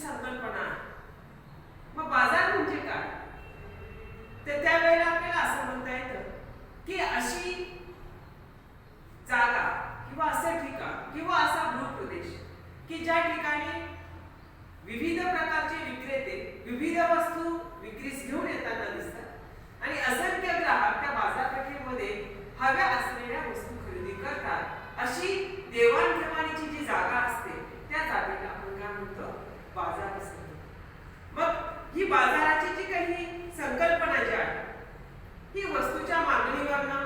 संकल्पना आहे. मग बाजार म्हणजे काय? तर त्यावेळेला आपल्याला असं म्हणता येतं की अशी जागा किंवा असं ठिकाण किंवा असा भूप्रदेश की ज्या ठिकाणी विविध प्रकारचे विक्रेते विविध वस्तू विक्रीस घेऊन येताना दिसतात आणि असंख्य ग्राहक त्या बाजारपेठेमध्ये हव्या असलेल्या वस्तू खरेदी करतात. अशी देवाणघेवाणीची जी जागा असते त्या जागेला आपण काय म्हणतो? बाजार असं. मग ही बाजाराची जी काही संकल्पना जी आहे ही वस्तूच्या मागणीवरनं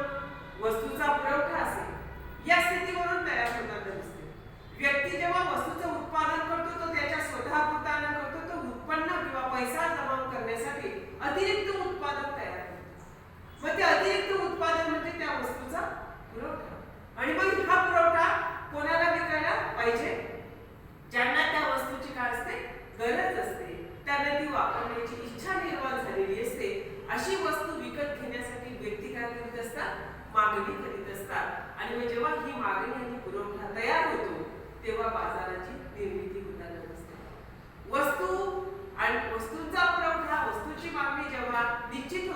वस्तूचा पुरवठा असेल या स्थितीवरून तयार होताना दिसते. व्यक्ती जेव्हा वस्तूचं उत्पादन करतो तो त्याच्या स्वतःपुरता न करतो, तो उत्पन्न किंवा पैसा जमा करण्यासाठी अतिरिक्त उत्पादन तयार करतो. मग ते अतिरिक्त उत्पादन म्हणजे त्या वस्तूचा पुरवठा. आणि मग हा पुरवठा कोणाला विकायला पाहिजे? ज्यांना त्या वस्तूची काय असते? गरज असते, त्यांना ती वापरण्याची इच्छा निर्माण झालेली असते. अशी वस्तू विकत घेण्यासाठी व्यक्ती काय करीत असतात? मागणी करीत असतात. आणि मग जेव्हा ही मागणी आणि पुरवठा तयार होतो तेव्हा बाजाराची निर्मिती होताना दिसते. वस्तू आणि वस्तूंचा पुरवठा, वस्तूची मागणी जेव्हा निश्चित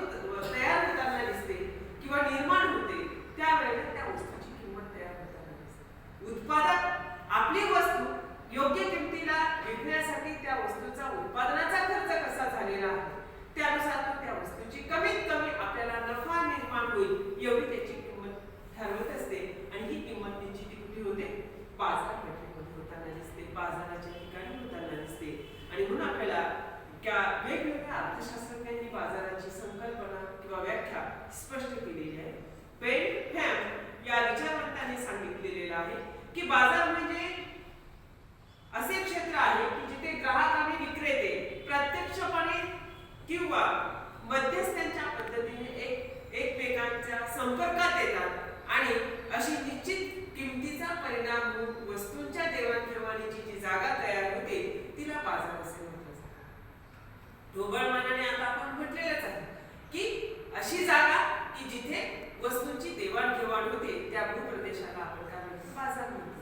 तयार होताना दिसते किंवा निर्माण होते त्यावेळेला त्या वस्तूची किंमत तयार होताना दिसते. उत्पादक आपली वस्तू योग्य किमतीला विकण्यासाठी त्या वस्तूचा उत्पादनाचा खर्च कसा झालेला आहे त्यानुसार तो त्या वस्तूची कमीत कमी आपल्याला नफा निर्माण होईल एवढी त्याची किंमत ठरवत असते. आणि ही किंमत निश्चित कुठे होते? बाजारपेठेमध्ये होताना दिसते, बाजाराच्या ठिकाणी होताना दिसते. आणि म्हणून आपल्याला त्या वेगवेगळ्या अर्थशास्त्रज्ञांनी बाजाराची संकल्पना किंवा व्याख्या स्पष्ट केलेली आहे. बेंथम या विचारवंतांनी सांगितलेलं आहे की बाजार म्हणजे असे क्षेत्र आहे की जिथे ग्राहक आणि विक्रेते प्रत्यक्षपणे किंवा मध्यस्थांच्या पद्धतीने एकमेकांच्या संपर्कात येतात आणि अशी निश्चित किमतीचा परिणाम होऊन वस्तूंच्या देवाणघेवाणीची जी जागा तयार होते तिला बाजार असे म्हटलं जातं. ढोबळमानाने आता आपण म्हटलेलंच आहे की अशी जागा की जिथे वस्तूंची देवाणघेवाण होते त्या भूप्रदेशाला आपण काय म्हणतो? बाजार म्हणतो.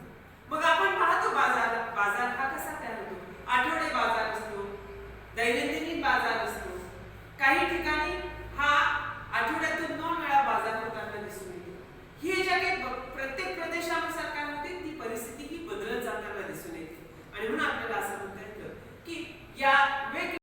मग आपण पाहतो बाजार हा कसा तयार होतो? आठवडे बाजार असतो, दैनंदिन बाजार असतो, काही ठिकाणी